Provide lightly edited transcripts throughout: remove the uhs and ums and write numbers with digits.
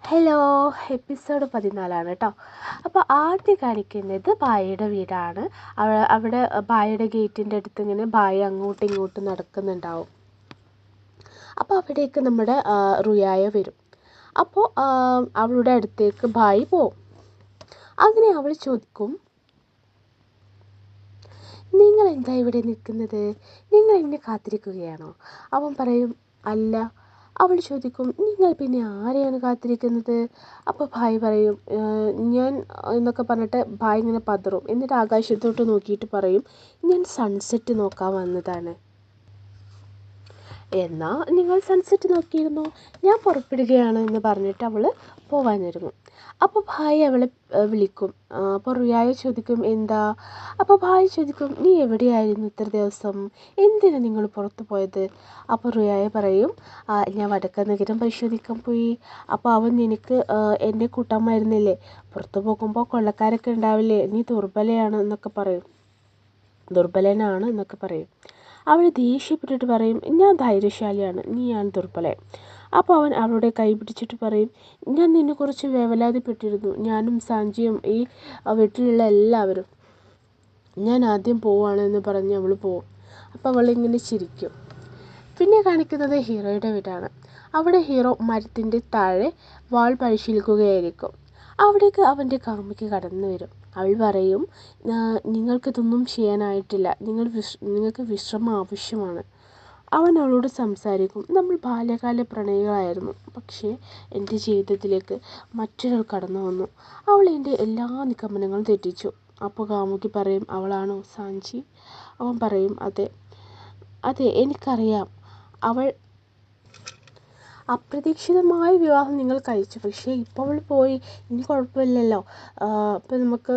Hello, episode 14 കേട്ടോ. അപ്പോൾ ആദ്യം കാണിക്കുന്നത് ബായയുടെ വീടാണ്. അവിടെ ബായയുടെ ഗേറ്റിൻ്റെ അടുത്ത് ഇങ്ങനെ ബായ അങ്ങോട്ടും ഇങ്ങോട്ടും നടക്കുന്നുണ്ടാവും. അപ്പോൾ അവിടേക്ക് നമ്മുടെ റുയായ വരും. അപ്പോൾ അവളുടെ അടുത്തേക്ക് ബായി പോവും. അങ്ങനെ അവൾ ചോദിക്കും, നിങ്ങൾ എന്താ ഇവിടെ നിൽക്കുന്നത്? നിങ്ങൾ എന്നെ കാത്തിരിക്കുകയാണോ? അവൻ പറയും, അല്ല. അവൾ ചോദിക്കും, നിങ്ങൾ പിന്നെ ആരെയാണ് കാത്തിരിക്കുന്നത്? അപ്പോൾ ഭായ് പറയും, ഞാൻ എന്നൊക്കെ പറഞ്ഞിട്ട് ഭായ് ഇങ്ങനെ പതറും. എന്നിട്ട് ആകാശത്തോട്ട് നോക്കിയിട്ട് പറയും, ഞാൻ സൺസെറ്റ് നോക്കാൻ വന്നതാണ്. എന്നാൽ നിങ്ങൾ സൺസെറ്റ് നോക്കിയിരുന്നോ? ഞാൻ പുറപ്പെടുകയാണ് എന്ന് പറഞ്ഞിട്ട് അവൾ പോവാനൊരുങ്ങും. അപ്പോൾ ഭായ് അവളെ വിളിക്കും. അപ്പോൾ റുയായ ചോദിക്കും, എന്താ? അപ്പോൾ ഭായ് ചോദിക്കും, നീ എവിടെയായിരുന്നു ഇത്ര ദിവസം? എന്തിനാണ് നിങ്ങൾ പുറത്തു പോയത്? അപ്പോൾ റുയായ പറയും, ഞാൻ വടക്കൻ നഗരം പരിശോധിക്കാൻ പോയി. അപ്പോൾ അവൻ നിനക്ക് എന്നെ കൂട്ടാൻ വരുന്നില്ലേ? പുറത്തു പോകുമ്പോൾ കൊള്ളക്കാരൊക്കെ ഉണ്ടാവില്ലേ? നീ ദുർബലയാണ് എന്നൊക്കെ പറയും, ദുർബലനാണ് എന്നൊക്കെ പറയും. അവൾ ദേഷ്യപ്പെട്ടിട്ട് പറയും, ഞാൻ ധൈര്യശാലിയാണ്, നീയാണ് ദുർബലൻ. അപ്പോൾ അവൻ അവളുടെ കൈ പിടിച്ചിട്ട് പറയും, ഞാൻ നിന്നെക്കുറിച്ച് വേവലാതിപ്പെട്ടിരുന്നു, ഞാനും സാഞ്ചിയും ഈ വീട്ടിലുള്ള എല്ലാവരും. ഞാൻ ആദ്യം പോവാണ് എന്ന് പറഞ്ഞ് അവൾ പോവും. അപ്പോൾ അവളിങ്ങനെ ചിരിക്കും. പിന്നെ കാണിക്കുന്നത് ഹീറോയുടെ വീടാണ്. അവിടെ ഹീറോ മരത്തിൻ്റെ താഴെ വാൾ പരിശീലിക്കുകയായിരിക്കും. അവിടേക്ക് അവൻ്റെ കാമുകി കടന്നു വരും. അവൾ പറയും, നിങ്ങൾക്കിതൊന്നും ചെയ്യാനായിട്ടില്ല, നിങ്ങൾക്ക് വിശ്രമം ആവശ്യമാണ്. അവൻ അവളോട് സംസാരിക്കും, നമ്മൾ ബാല്യകാല പ്രണയികളായിരുന്നു, പക്ഷേ എൻ്റെ ജീവിതത്തിലേക്ക് മറ്റൊരാൾ കടന്നു വന്നു. അവൾ എൻ്റെ എല്ലാ നിഗമനങ്ങളും തെറ്റിച്ചു. അപ്പോൾ കാമുകി പറയും, അവളാണോ സാഞ്ചി? അവൻ പറയും, അതെ അതെ, എനിക്കറിയാം. അവൾ അപ്രതീക്ഷിതമായ വിവാഹം നിങ്ങൾ കഴിച്ചു, പക്ഷേ ഇപ്പോൾ അവൾ പോയി, ഇനി കുഴപ്പമില്ലല്ലോ. അപ്പോൾ നമുക്ക്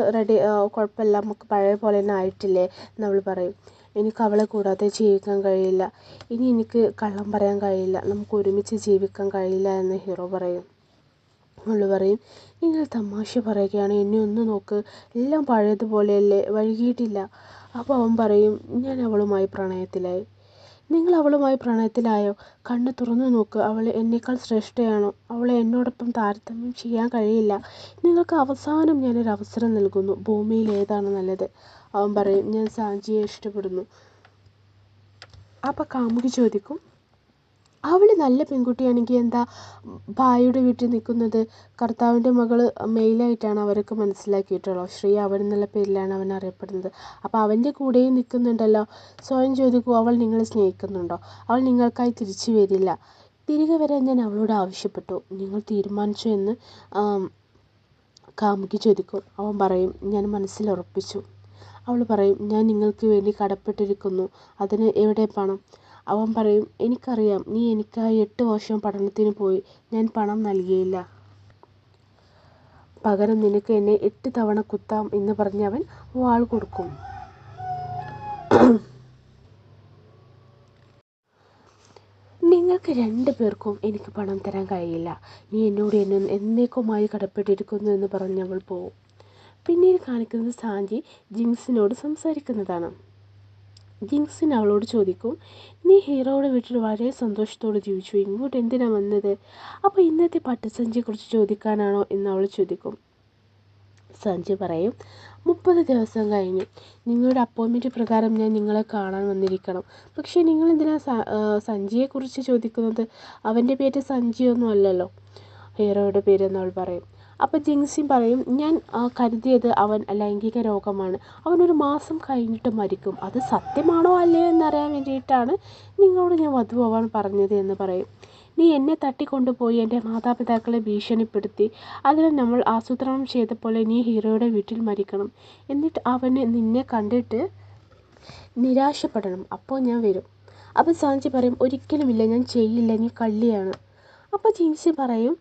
കുഴപ്പമില്ല, നമുക്ക് പഴയ പോലെ തന്നെ ആയിട്ടില്ലേ എന്നവൾ പറയും. എനിക്ക് അവളെ കൂടാതെ ജീവിക്കാൻ കഴിയില്ല, ഇനി എനിക്ക് കള്ളം പറയാൻ കഴിയില്ല, നമുക്ക് ഒരുമിച്ച് ജീവിക്കാൻ കഴിയില്ല എന്ന് ഹീറോ പറയും. അവൾ പറയും, നിങ്ങൾ തമാശ പറയുകയാണ്, എന്നെ ഒന്ന് നോക്ക്, എല്ലാം പഴയതുപോലെയല്ലേ, വൈകിയിട്ടില്ല. അപ്പോൾ അവൻ പറയും, ഞാൻ അവളുമായി പ്രണയത്തിലായി. നിങ്ങൾ അവളുമായി പ്രണയത്തിലായോ? കണ്ണ് തുറന്നു നോക്ക്, അവൾ എന്നേക്കാൾ ശ്രേഷ്ഠയാണോ? അവളെ എന്നോടൊപ്പം താരതമ്യം ചെയ്യാൻ കഴിയില്ല. നിങ്ങൾക്ക് അവസാനം ഞാനൊരു അവസരം നൽകുന്നു, ഭൂമിയിൽ ഏതാണ് നല്ലത്? അവൻ പറയും, ഞാൻ സാഞ്ചിയെ ഇഷ്ടപ്പെടുന്നു. അപ്പോൾ കാമുകി ചോദിക്കും, അവൾ നല്ല പെൺകുട്ടിയാണെങ്കിൽ എന്താ ഭായിയുടെ വീട്ടിൽ നിൽക്കുന്നത്? കർത്താവിൻ്റെ മകൾ മെയിലായിട്ടാണ് അവരൊക്കെ മനസ്സിലാക്കിയിട്ടുള്ളൂ. ശ്രീ അവൻ എന്നുള്ള പേരിലാണ് അവൻ അറിയപ്പെടുന്നത്. അപ്പോൾ അവൻ്റെ കൂടെയും നിൽക്കുന്നുണ്ടല്ലോ. സ്വയം ചോദിക്കൂ, അവൾ നിങ്ങളെ സ്നേഹിക്കുന്നുണ്ടോ? അവൾ നിങ്ങൾക്കായി തിരിച്ചു വരില്ല. തിരികെ വരാൻ ഞാൻ അവളോട് ആവശ്യപ്പെട്ടു, നിങ്ങൾ തീരുമാനിച്ചു എന്ന് കാമുകി ചോദിക്കും. അവൻ പറയും, ഞാൻ മനസ്സിൽ ഉറപ്പിച്ചു. അവൾ പറയും, ഞാൻ നിങ്ങൾക്ക് വേണ്ടി കടപ്പെട്ടിരിക്കുന്നു, അതിന് എവിടെ പണം? അവൻ പറയും, എനിക്കറിയാം, നീ എനിക്കായി 8 വർഷം പഠനത്തിന് പോയി, ഞാൻ പണം നൽകിയില്ല, പകരം നിനക്ക് എന്നെ 8 തവണ കുത്താം എന്ന് പറഞ്ഞ് അവൻ വാൾ കൊടുക്കും. നിങ്ങൾക്ക് 2 പേർക്കും എനിക്ക് പണം തരാൻ കഴിയില്ല, നീ എന്നോട് എന്നേക്കുമായി കടപ്പെട്ടിരിക്കുന്നു എന്ന് പറഞ്ഞ് അവൾ പോവും. പിന്നീട് കാണിക്കുന്നത് സാഞ്ചി ജിങ്സിനോട് സംസാരിക്കുന്നതാണ്. ജിങ്സിൻ അവളോട് ചോദിക്കും, നീ ഹീറോയുടെ വീട്ടിൽ വളരെ സന്തോഷത്തോടെ ജീവിച്ചു, ഇങ്ങോട്ട് എന്തിനാണ് വന്നത്? അപ്പോൾ ഇന്നത്തെ പട്ടുസഞ്ചിയെക്കുറിച്ച് ചോദിക്കാനാണോ എന്ന് അവൾ ചോദിക്കും. സഞ്ജയ് പറയും, 30 ദിവസം കഴിഞ്ഞു, നിങ്ങളുടെ അപ്പോയിൻമെൻറ്റ് പ്രകാരം ഞാൻ നിങ്ങളെ കാണാൻ വന്നിരിക്കണം, പക്ഷേ നിങ്ങൾ എന്തിനാണ് സഞ്ജയെക്കുറിച്ച് ചോദിക്കുന്നത്? അവൻ്റെ പേര് സഞ്ജയൊന്നും അല്ലല്ലോ, ഹീറോയുടെ പേരെന്ന് അവൾ പറയും. അപ്പോൾ ജിങ്സിൻ പറയും, ഞാൻ കരുതിയത് അവൻ ലൈംഗിക രോഗമാണ്, അവനൊരു മാസം കഴിഞ്ഞിട്ട് മരിക്കും, അത് സത്യമാണോ അല്ലയോ എന്നറിയാൻ വേണ്ടിയിട്ടാണ് നിങ്ങളോട് ഞാൻ വധുവാൻ പറഞ്ഞത് എന്ന് പറയും. നീ എന്നെ തട്ടിക്കൊണ്ടുപോയി എൻ്റെ മാതാപിതാക്കളെ ഭീഷണിപ്പെടുത്തി, അതിനാൽ നമ്മൾ ആസൂത്രണം ചെയ്ത പോലെ നീ ഹീറോയുടെ വീട്ടിൽ മരിക്കണം, എന്നിട്ട് അവന് നിന്നെ കണ്ടിട്ട് നിരാശപ്പെടണം, അപ്പോൾ ഞാൻ വരും. അപ്പോൾ സാഞ്ചി പറയും, ഒരിക്കലുമില്ല, ഞാൻ ചെയ്യില്ല, നീ കള്ളിയാണ്. അപ്പോൾ ജിൻസി പറയും,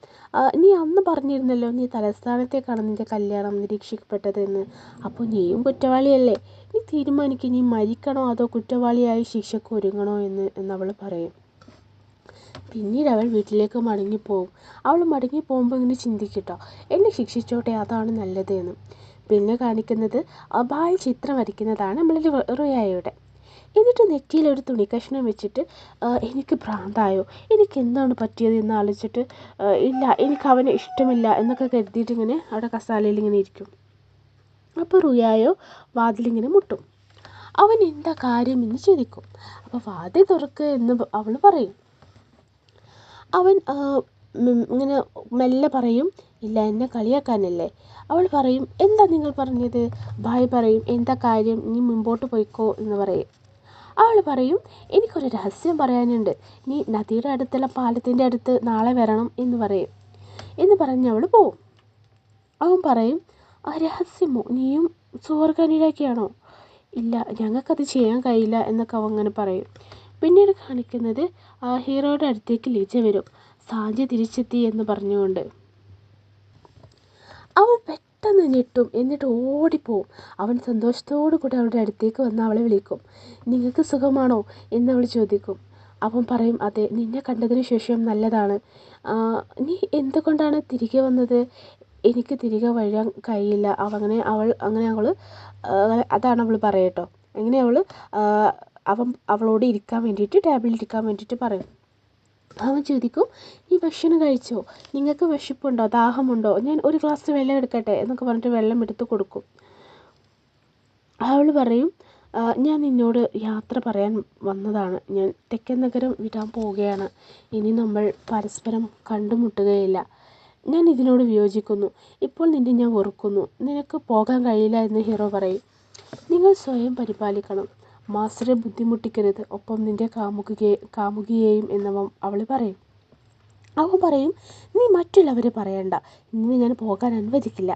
നീ അന്ന് പറഞ്ഞിരുന്നല്ലോ നീ തലസ്ഥാനത്തേക്കാണ് നിൻ്റെ കല്യാണം നിരീക്ഷിക്കപ്പെട്ടതെന്ന്, അപ്പോൾ നീയും കുറ്റവാളിയല്ലേ, നീ തീരുമാനിക്കും, നീ മരിക്കണോ അതോ കുറ്റവാളിയായി ശിക്ഷയ്ക്ക് ഒരുങ്ങണോ എന്നവൾ പറയും. പിന്നീട് അവൾ വീട്ടിലേക്ക് മടങ്ങിപ്പോവും. അവൾ മടങ്ങിപ്പോകുമ്പോൾ ഇങ്ങനെ ചിന്തിക്കട്ടോ, എന്നെ ശിക്ഷിച്ചോട്ടെ, അതാണ് നല്ലത് എന്ന്. പിന്നെ കാണിക്കുന്നത് ഭായ് ചിത്രം വരയ്ക്കുന്നതാണ് നമ്മളുടെ റുയായുടെ. എന്നിട്ട് നെറ്റിയിലൊരു തുണി കഷ്ണം വെച്ചിട്ട് എനിക്ക് ഭ്രാന്തായോ, എനിക്ക് എന്താണ് പറ്റിയത് എന്ന് ആലോചിച്ചിട്ട് ഇല്ല എനിക്ക് അവനെ ഇഷ്ടമില്ല എന്നൊക്കെ കരുതിയിട്ട് ഇങ്ങനെ അവിടെ കസാലയിൽ ഇങ്ങനെ ഇരിക്കും. അപ്പോൾ റുയായോ വാതിലിങ്ങനെ മുട്ടും. അവൻ എന്താ കാര്യം എന്ന് ചോദിക്കും. അപ്പോൾ വാതിൽ തുറക്ക് എന്ന് അവൾ പറയും. അവൻ ഇങ്ങനെ മെല്ലെ പറയും, ഇല്ല എന്നെ കളിയാക്കാനല്ലേ. അവൾ പറയും, എന്താ നിങ്ങൾ പറഞ്ഞത്. ഭായ് പറയും, എന്താ കാര്യം, നീ മുമ്പോട്ട് പോയിക്കോ എന്ന് പറയും. അവൾ പറയും, എനിക്കൊരു രഹസ്യം പറയാനുണ്ട്, നീ നദിയുടെ അടുത്തുള്ള പാലത്തിൻ്റെ അടുത്ത് നാളെ വരണം എന്ന് പറയും. എന്ന് പറഞ്ഞ് അവൾ പോവും. അവൻ പറയും, ആ രഹസ്യമോ, നീയും സുവർഗനിലാക്കിയാണോ. ഇല്ല ഞങ്ങൾക്കത് ചെയ്യാൻ കഴിയില്ല എന്നൊക്കെ അവൻ അങ്ങനെ പറയും. പിന്നീട് കാണിക്കുന്നത് ഹീറോയുടെ അടുത്തേക്ക് ലീജ വരും, സാഞ്ചി തിരിച്ചെത്തി എന്ന് പറഞ്ഞുകൊണ്ട്. അവൻ പെട്ടെന്ന് ഞെട്ടും, എന്നിട്ട് ഓടിപ്പോവും. അവൻ സന്തോഷത്തോടു കൂടി അവളുടെ അടുത്തേക്ക് വന്ന് അവളെ വിളിക്കും. നിങ്ങൾക്ക് സുഖമാണോ എന്ന് അവൾ ചോദിക്കും. അവൻ പറയും, അതെ, നിന്നെ കണ്ടതിന് ശേഷം നല്ലതാണ്. നീ എന്തുകൊണ്ടാണ് തിരികെ വന്നത്. എനിക്ക് തിരികെ വരാൻ കഴിയില്ല. അതാണ് അവൾ പറയട്ടോ. അങ്ങനെ അവളോട് ഇരിക്കാൻ വേണ്ടിയിട്ട്, ടേബിളിൽ ഇരിക്കാൻ വേണ്ടിയിട്ട് പറയും. അവൻ ചോദിക്കും, നീ ഭക്ഷണം കഴിച്ചോ, നിങ്ങൾക്ക് വിശപ്പുണ്ടോ, ദാഹമുണ്ടോ, ഞാൻ ഒരു ഗ്ലാസ് വെള്ളം എടുക്കട്ടെ എന്നൊക്കെ പറഞ്ഞിട്ട് വെള്ളം എടുത്ത് കൊടുക്കും. അവൾ പറയും, ഞാൻ നിന്നോട് യാത്ര പറയാൻ വന്നതാണ്. ഞാൻ തെക്കൻ നഗരം വിടാൻ പോവുകയാണ്. ഇനി നമ്മൾ പരസ്പരം കണ്ടുമുട്ടുകയില്ല. ഞാൻ ഇതിനോട് വിയോജിക്കുന്നു. ഇപ്പോൾ നിന്നെ ഞാൻ വെറുക്കുന്നു. നിനക്ക് പോകാൻ കഴിയില്ല എന്ന് ഹീറോ പറയും. നിങ്ങൾ സ്വയം പരിപാലിക്കണം. മാസ്റ്ററെ ബുദ്ധിമുട്ടിക്കരുത്. ഒപ്പം നിന്റെ കാമുകിയെയും അവൾ പറയും. അവൻ പറയും, നീ മറ്റുള്ളവരെ പറയണ്ട. നിന്നെ ഞാൻ പോകാൻ അനുവദിക്കില്ല.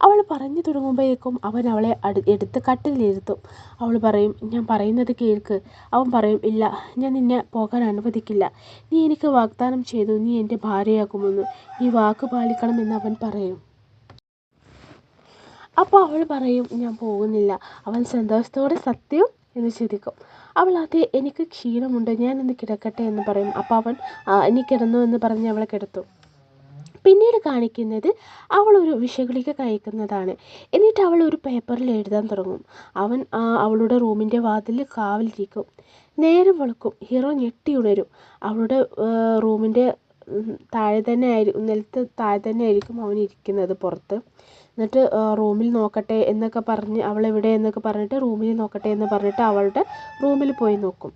അവൾ പറഞ്ഞു തുടങ്ങുമ്പോഴേക്കും അവൻ അവളെ എടുത്ത് കട്ടിലിരുത്തും. അവൾ പറയും, ഞാൻ പറയുന്നത് കേൾക്ക്. അവൻ പറയും, ഇല്ല, ഞാൻ നിന്നെ പോകാൻ അനുവദിക്കില്ല. നീ എനിക്ക് വാഗ്ദാനം ചെയ്തു നീ എൻ്റെ ഭാര്യയാകുമെന്ന്. ഈ വാക്ക് പാലിക്കണമെന്ന് അവൻ പറയും. അപ്പോൾ അവൾ പറയും, ഞാൻ പോകുന്നില്ല. അവൻ സന്തോഷത്തോടെ സത്യം എന്ന് ചോദിക്കും. അവൾ, അതെ, എനിക്ക് ക്ഷീണമുണ്ട്, ഞാനൊന്ന് കിടക്കട്ടെ എന്ന് പറയും. അപ്പോൾ അവൻ നീ കിടന്നു എന്ന് പറഞ്ഞ് അവളെ കിടത്തും. പിന്നീട് കാണിക്കുന്നത് അവൾ ഒരു വിഷഗുളിക കഴിക്കുന്നതാണ്. എന്നിട്ട് അവൾ ഒരു പേപ്പറിൽ എഴുതാൻ തുടങ്ങും. അവൻ അവളുടെ റൂമിൻ്റെ വാതിൽ കാവലിരിക്കും. നേരം വെളുക്കും. ഹീറോ ഞെട്ടി ഉണരും. അവളുടെ റൂമിൻ്റെ നിലത്ത് താഴെ തന്നെ ആയിരിക്കും അവൻ ഇരിക്കുന്നത്, പുറത്ത്. എന്നിട്ട് റൂമിൽ നോക്കട്ടെ എന്നൊക്കെ പറഞ്ഞ്, അവളെവിടെ എന്നൊക്കെ പറഞ്ഞിട്ട് റൂമിൽ നോക്കട്ടെ എന്ന് പറഞ്ഞിട്ട് അവളുടെ റൂമിൽ പോയി നോക്കും.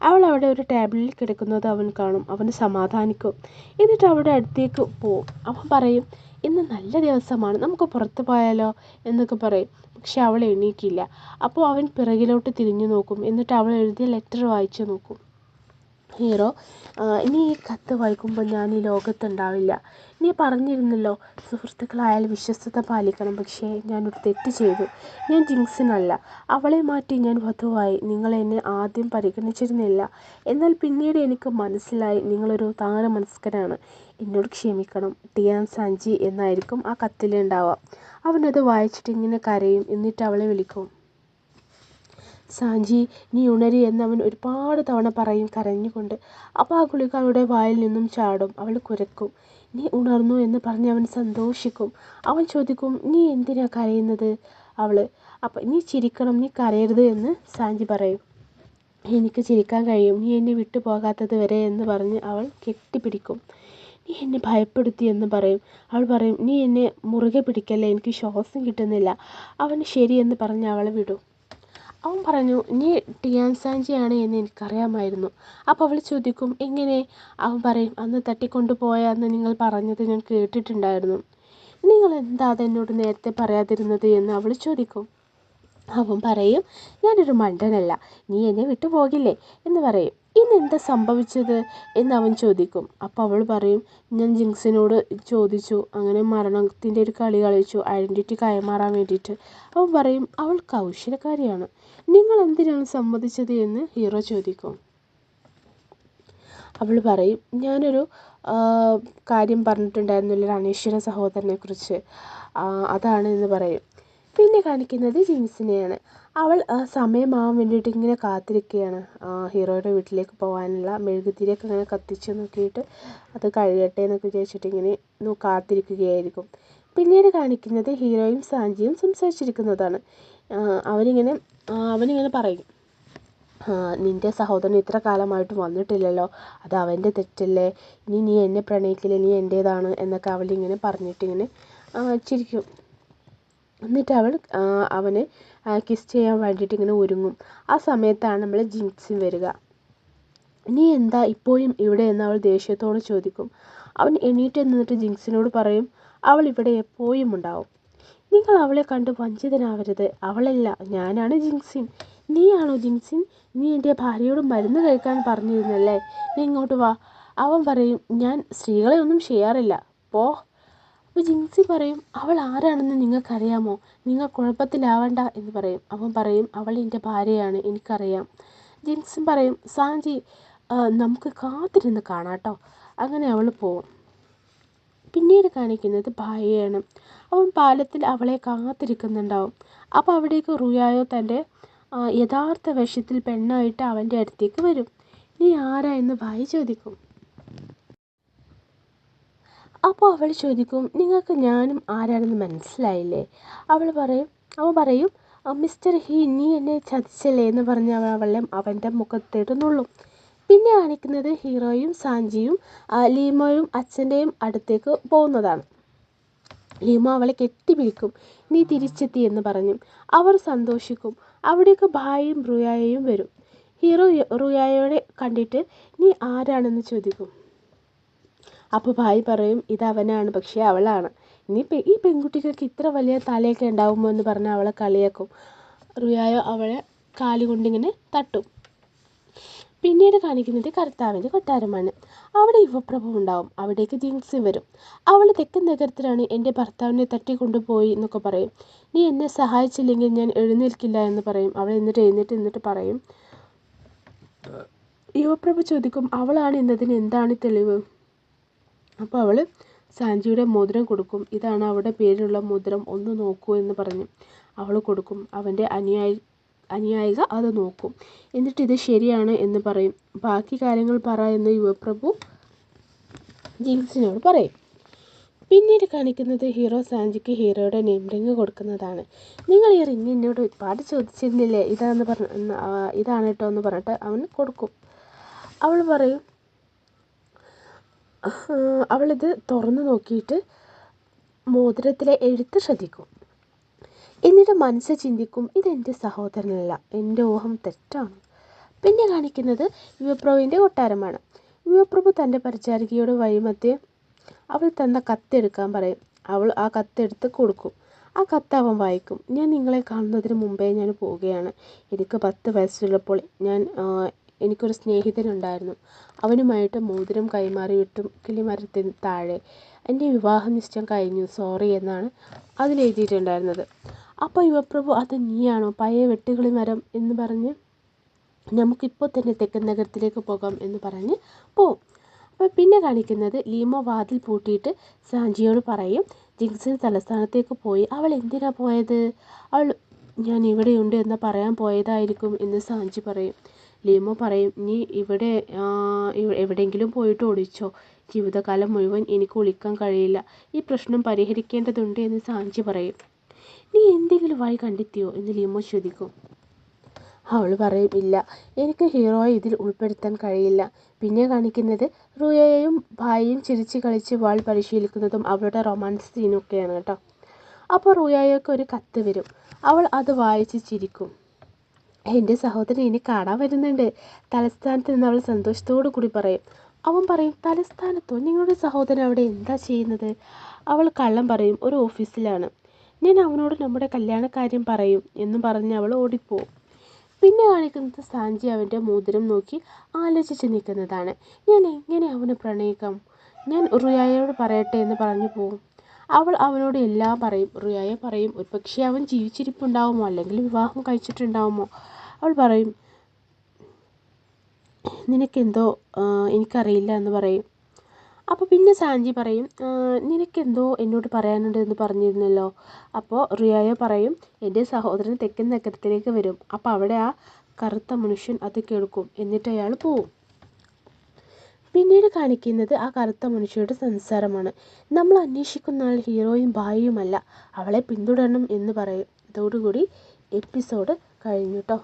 അവൾ അവിടെ ഒരു ടേബിളിൽ കിടക്കുന്നത് അവൻ കാണും. അവന് സമാധാനിക്കും. എന്നിട്ട് അവളുടെ അടുത്തേക്ക് പോവും. അവൻ പറയും, ഇന്ന് നല്ല ദിവസമാണ്, നമുക്ക് പുറത്ത് പോയാലോ എന്നൊക്കെ പറയും. പക്ഷെ അവൾ എണീക്കില്ല. അപ്പോൾ അവൻ പിറകിലോട്ട് തിരിഞ്ഞു നോക്കും. എന്നിട്ട് അവൾ എഴുതിയ ലെറ്റർ വായിച്ചു നോക്കും. ഹീറോ, ഇനി ഈ കത്ത് വായിക്കുമ്പോൾ ഞാൻ ഈ ലോകത്തുണ്ടാവില്ല. നീ പറഞ്ഞിരുന്നല്ലോ സുഹൃത്തുക്കളായാൽ വിശ്വസ്തത പാലിക്കണം. പക്ഷേ ഞാനൊരു തെറ്റ് ചെയ്തു. ഞാൻ ജിങ്സിനല്ല. അവളെ മാറ്റി ഞാൻ വധുവായി. നിങ്ങൾ എന്നെ ആദ്യം പരിഗണിച്ചിരുന്നില്ല. എന്നാൽ പിന്നീട് എനിക്ക് മനസ്സിലായി നിങ്ങളൊരു താരമനസ്കനാണ്. എന്നോട് ക്ഷമിക്കണം. ടിയാൻ സാഞ്ചി എന്നായിരിക്കും ആ കത്തിലുണ്ടാവുക. അവനത് വായിച്ചിട്ട് ഇങ്ങനെ കരയും. എന്നിട്ട് അവളെ വിളിക്കും. സാഞ്ചി, നീ ഉണരി എന്നവൻ ഒരുപാട് തവണ പറയും കരഞ്ഞുകൊണ്ട്. അപ്പോൾ ആ ഗുളിക അവളുടെ വായിൽ നിന്നും ചാടും. അവൾ കുരക്കും. നീ ഉണർന്നു എന്ന് പറഞ്ഞ് അവൻ സന്തോഷിക്കും. അവൻ ചോദിക്കും, നീ എന്തിനാ കരയുന്നത്. അപ്പം നീ ചിരിക്കണം, നീ കരയരുത് എന്ന് സാഞ്ചി പറയും. എനിക്ക് ചിരിക്കാൻ കഴിയും, നീ എന്നെ വിട്ടു പോകാത്തത് വരെ എന്ന് പറഞ്ഞ് അവൾ കെട്ടിപ്പിടിക്കും. നീ എന്നെ ഭയപ്പെടുത്തി എന്ന് പറയും. അവൾ പറയും, നീ എന്നെ മുറുകെ പിടിക്കല്ലേ, എനിക്ക് ശ്വാസം കിട്ടുന്നില്ല. അവൻ ശരിയെന്ന് പറഞ്ഞ് അവളെ വിടും. അവൻ പറഞ്ഞു, നീ ടിയാൻ സാഞ്ചിയാണ് എന്ന് എനിക്കറിയാമായിരുന്നു. അപ്പോൾ അവൾ ചോദിക്കും, എങ്ങനെ. അവൻ പറയും, അന്ന് തട്ടിക്കൊണ്ടുപോയ അന്ന് നിങ്ങൾ പറഞ്ഞത് ഞാൻ കേട്ടിട്ടുണ്ടായിരുന്നു. നിങ്ങൾ എന്താ അതെന്നോട് നേരത്തെ പറയാതിരുന്നത് എന്ന് അവൾ ചോദിക്കും. അവൻ പറയും, ഞാനൊരു മണ്ടനല്ല, നീ എന്നെ വിട്ടു പോകില്ലേ എന്ന് പറയും. ഇന്ന് എന്താ സംഭവിച്ചത് എന്ന് അവൻ ചോദിക്കും. അപ്പോൾ അവൾ പറയും, ഞാൻ ജിങ്സിനോട് ചോദിച്ചു, അങ്ങനെ മരണത്തിൻ്റെ ഒരു കളി കളിച്ചു, ഐഡൻറ്റിറ്റി കൈമാറാൻ വേണ്ടിയിട്ട്. അവൻ പറയും, അവൾ കൗശലക്കാരിയാണ്. നിങ്ങൾ എന്തിനാണ് സമ്മതിച്ചത് എന്ന് ഹീറോ ചോദിക്കും. അവൾ പറയും, ഞാനൊരു കാര്യം പറഞ്ഞിട്ടുണ്ടായിരുന്നല്ലോ അനശ്വര സഹോദരനെ കുറിച്ച്, അതാണ് എന്ന് പറയും. പിന്നെ കാണിക്കുന്നത് ജിൻസിനെയാണ്. അവൾ സമയമാവാൻ വേണ്ടിയിട്ട് ഇങ്ങനെ കാത്തിരിക്കുകയാണ്. ഹീറോയുടെ വീട്ടിലേക്ക് പോകാനുള്ള മെഴുകുതിരിയൊക്കെ ഇങ്ങനെ കത്തിച്ച് നോക്കിയിട്ട് അത് കഴിയട്ടെ എന്നൊക്കെ വിചാരിച്ചിട്ട് ഇങ്ങനെ കാത്തിരിക്കുകയായിരിക്കും. പിന്നീട് കാണിക്കുന്നത് ഹീറോയും സാഞ്ചിയും സംസാരിച്ചിരിക്കുന്നതാണ്. അവനിങ്ങനെ പറയും, നിൻ്റെ സഹോദരൻ ഇത്ര കാലമായിട്ട് വന്നിട്ടില്ലല്ലോ, അത് അവൻ്റെ തെറ്റല്ലേ, നീ എന്നെ പ്രണയിക്കില്ല, നീ എൻ്റേതാണ് എന്നൊക്കെ അവളിങ്ങനെ പറഞ്ഞിട്ടിങ്ങനെ ചിരിക്കും. എന്നിട്ട് അവന് കിസ് ചെയ്യാൻ വേണ്ടിയിട്ട് ഇങ്ങനെ ഒരുങ്ങും. ആ സമയത്താണ് നമ്മൾ ജിൻക്സിൻ വരിക. നീ എന്താ ഇപ്പോഴും ഇവിടെ എന്ന് അവൾ ദേഷ്യത്തോട് ചോദിക്കും. അവൻ എണീറ്റ് നിന്നിട്ട് ജിൻക്സിനോട് പറയും, അവൾ ഇവിടെ എപ്പോഴും ഉണ്ടാവും. നിങ്ങൾ അവളെ കണ്ട് വഞ്ചിതനാവരുത്. അവളല്ല, ഞാനാണ് ജിൻക്സിൻ. നീയാണോ ജിൻക്സിൻ? നീ എൻ്റെ ഭാര്യയോട് മരുന്ന് കഴിക്കാൻ പറഞ്ഞിരുന്നല്ലേ, നീ ഇങ്ങോട്ട് വാ. അവൻ പറയും, ഞാൻ സ്ത്രീകളെ ഒന്നും ചെയ്യാറില്ല, പോ. അപ്പോൾ ജിൻസി പറയും, അവൾ ആരാണെന്ന് നിങ്ങൾക്കറിയാമോ, നിങ്ങൾ കുഴപ്പത്തിലാവണ്ട എന്ന് പറയും. അവൻ പറയും, അവൾ എൻ്റെ ഭാര്യയാണ്, എനിക്കറിയാം. ജിൻസി പറയും, സാഞ്ചി നമുക്ക് കാത്തിരുന്ന് കാണാട്ടോ. അങ്ങനെ അവൾ പോവും. പിന്നീട് കാണിക്കുന്നത് ഭാര്യയാണ്. അവൻ പാലത്തിൽ അവളെ കാത്തിരിക്കുന്നുണ്ടാവും. അപ്പോൾ അവിടേക്ക് റുയായോ തൻ്റെ യഥാർത്ഥ വേഷത്തിൽ പെണ്ണായിട്ട് അവൻ്റെ അടുത്തേക്ക് വരും. നീ ആരാ എന്ന് ഭാര്യ ചോദിക്കും. അപ്പോൾ അവൾ ചോദിക്കും, നിങ്ങൾക്ക് ഞാനും ആരാണെന്ന് മനസ്സിലായില്ലേ? അവൻ പറയും, മിസ്റ്റർ ഹി, നീ എന്നെ ചതിച്ചല്ലേ എന്ന് പറഞ്ഞ് അവൻ്റെ മുഖത്തേട്ട് നുള്ളും. പിന്നെ കാണിക്കുന്നത് ഹീറോയും സാഞ്ചിയും ലീമോയും അച്ഛൻ്റെയും അടുത്തേക്ക് പോകുന്നതാണ്. ലീമോ അവളെ കെട്ടിപ്പിടിക്കും. നീ തിരിച്ചെത്തി എന്ന് പറഞ്ഞു. അവർ സന്തോഷിക്കും. അവിടേക്ക് ഭായിയും റുയായയും വരും. ഹീറോ റുയായയോടെ കണ്ടിട്ട് നീ ആരാണെന്ന് ചോദിക്കും. അപ്പോൾ ഭായി പറയും, ഇതവനാണ്, പക്ഷേ അവളാണ്. ഈ പെൺകുട്ടികൾക്ക് ഇത്ര വലിയ തലയൊക്കെ ഉണ്ടാവുമോ എന്ന് പറഞ്ഞ് അവളെ കളിയാക്കും. റുയായോ അവളെ കാലുകൊണ്ടിങ്ങനെ തട്ടും. പിന്നീട് കാണിക്കുന്നത് കർത്താവിൻ്റെ കൊട്ടാരമാണ്. അവിടെ യുവപ്രഭു ഉണ്ടാവും. അവിടേക്ക് ജിൻക്സി വരും. അവൾ തെക്കൻ നഗരത്തിലാണ് എൻ്റെ ഭർത്താവിനെ തട്ടിക്കൊണ്ടുപോയി എന്നൊക്കെ പറയും. നീ എന്നെ സഹായിച്ചില്ലെങ്കിൽ ഞാൻ എഴുന്നേൽക്കില്ല എന്ന് പറയും. അവൾ എന്നിട്ട് പറയും, യുവപ്രഭു ചോദിക്കും, അവളാണ് എന്നതിന് എന്താണ് തെളിവ്? അപ്പോൾ അവൾ സാഞ്ചിയുടെ മോതിരം കൊടുക്കും. ഇതാണ് അവളുടെ പേരിലുള്ള മോതിരം, ഒന്ന് നോക്കൂ എന്ന് പറഞ്ഞു അവൾ കൊടുക്കും. അവൻ്റെ അനുയായിക അത് നോക്കും. എന്നിട്ട് ഇത് ശരിയാണ് എന്ന് പറയും. ബാക്കി കാര്യങ്ങൾ പറ എന്ന് യുവപ്രഭു ജിൻക്സിനോട് പറയും. പിന്നീട് കാണിക്കുന്നത് ഹീറോ സാഞ്ചിക്ക് ഹീറോയുടെ നെയിം റിങ് കൊടുക്കുന്നതാണ്. നിങ്ങൾ ഈ റിങ് എന്നോട് ഒരുപാട് ചോദിച്ചിരുന്നില്ലേ, ഇതാണ് കേട്ടോ എന്ന് പറഞ്ഞിട്ട് അവൻ കൊടുക്കും. അവൾ പറയും, അവളിത് തുറന്നു നോക്കിയിട്ട് മോതിരത്തിലെ എഴുത്ത് ശ്രദ്ധിക്കും. എന്നിട്ട് മനസ്സിൽ ചിന്തിക്കും, ഇതെൻ്റെ സഹോദരനല്ല, എൻ്റെ ഊഹം തെറ്റാണ്. പിന്നെ കാണിക്കുന്നത് യുവപ്രഭുവിൻ്റെ കൊട്ടാരമാണ്. യുവപ്രഭു തൻ്റെ പരിചാരികയോട് വഴിമധ്യേ അവൾ തന്ന കത്തെടുക്കാൻ പറയും. അവൾ ആ കത്തെടുത്ത് കൊടുക്കും. ആ കത്ത് അവൻ വായിക്കും. ഞാൻ നിങ്ങളെ കാണുന്നതിന് മുമ്പേ ഞാൻ പോവുകയാണ്. എനിക്ക് 10 വയസ്സുള്ളപ്പോൾ എനിക്കൊരു സ്നേഹിതനുണ്ടായിരുന്നു. അവനുമായിട്ട് മോതിരം കൈമാറിയിട്ടും കിളിമരത്തിന് താഴെ എൻ്റെ വിവാഹ നിശ്ചയം കഴിഞ്ഞു, സോറി എന്നാണ് അതിലെഴുതിയിട്ടുണ്ടായിരുന്നത്. അപ്പോൾ യുവപ്രഭു, അത് നീയാണോ, പഴയ വെട്ടുകിളി മരം എന്ന് പറഞ്ഞ് നമുക്കിപ്പോൾ തന്നെ തെക്കൻ നഗരത്തിലേക്ക് പോകാം എന്ന് പറഞ്ഞ് പോവും. അപ്പോൾ പിന്നെ കാണിക്കുന്നത് ലീമോ വാതിൽ പൂട്ടിയിട്ട് സാഞ്ചിയോട് പറയും, ജിൻക്സിൻ തലസ്ഥാനത്തേക്ക് പോയി. അവൾ എന്തിനാ പോയത്? ഞാൻ ഇവിടെയുണ്ട് എന്ന് പറയാൻ പോയതായിരിക്കും എന്ന് സാഞ്ചി പറയും. ലീമോ പറയും, നീ എവിടെയെങ്കിലും പോയിട്ട് ഒളിച്ചോ, ജീവിതകാലം മുഴുവൻ എനിക്ക് ഒളിക്കാൻ കഴിയില്ല, ഈ പ്രശ്നം പരിഹരിക്കേണ്ടതുണ്ട് എന്ന് സാഞ്ചി പറയും. നീ എന്തെങ്കിലും വഴി കണ്ടെത്തിയോ എന്ന് ലീമോ ചോദിക്കും. അവൾ പറയും, ഇല്ല, എനിക്ക് ഹീറോയെ ഇതിൽ ഉൾപ്പെടുത്താൻ കഴിയില്ല. പിന്നെ കാണിക്കുന്നത് റുയയും ഭായിയും ചിരിച്ച് കളിച്ച് വാൾ പരിശീലിക്കുന്നതും അവളുടെ റൊമാൻസ് സീനൊക്കെയാണ് കേട്ടോ. അപ്പോൾ റുയയ്ക്ക് ഒരു കത്ത് വരും. അവൾ അത് വായിച്ച് ചിരിക്കും. എൻ്റെ സഹോദരൻ ഇനി കാണാൻ വരുന്നുണ്ട്, തലസ്ഥാനത്ത് നിന്ന് അവൾ സന്തോഷത്തോടു കൂടി പറയും. അവൻ പറയും, തലസ്ഥാനത്തോ? നിങ്ങളുടെ സഹോദരൻ അവിടെ എന്താ ചെയ്യുന്നത്? അവൾ കള്ളം പറയും, ഒരു ഓഫീസിലാണ്. ഞാൻ അവനോട് നമ്മുടെ കല്യാണക്കാര്യം പറയും എന്നും പറഞ്ഞ് അവൾ ഓടിപ്പോവും. പിന്നെ കാണിക്കുന്നത് സാഞ്ചി അവൻ്റെ മോതിരം നോക്കി ആലോചിച്ച് നിൽക്കുന്നതാണ്. ഞാൻ എങ്ങനെ അവനെ പ്രണയിക്കാം? ഞാൻ റുയായോട് പറയട്ടെ എന്ന് പറഞ്ഞു പോവും. അവൾ അവനോട് എല്ലാം പറയും. റുയായ പറയും, ഒരുപക്ഷെ അവൻ ജീവിച്ചിരിപ്പുണ്ടാവുമോ, അല്ലെങ്കിൽ വിവാഹം കഴിച്ചിട്ടുണ്ടാവുമോ. അവൾ പറയും, നിനക്കെന്തോ എനിക്കറിയില്ല എന്ന് പറയും. അപ്പോൾ പിന്നെ സാഞ്ചി പറയും, നിനക്കെന്തോ എന്നോട് പറയാനുണ്ട് എന്ന് പറഞ്ഞിരുന്നല്ലോ. അപ്പോൾ റുയായ പറയും, എൻ്റെ സഹോദരൻ തെക്കൻ നഗരത്തിലേക്ക് വരും. അപ്പോൾ അവിടെ ആ കറുത്ത മനുഷ്യൻ അത് കേൾക്കും. എന്നിട്ട് അയാൾ പോവും. പിന്നീട് കാണിക്കുന്നത് ആ കറുത്ത മനുഷ്യരുടെ സംസാരമാണ്. നമ്മൾ അന്വേഷിക്കുന്ന ആൾ ഹീറോയും ഭായിയുമല്ല, അവളെ പിന്തുടരണം എന്ന് പറയും. ഇതോടുകൂടി എപ്പിസോഡ് കഴിഞ്ഞു കേട്ടോ.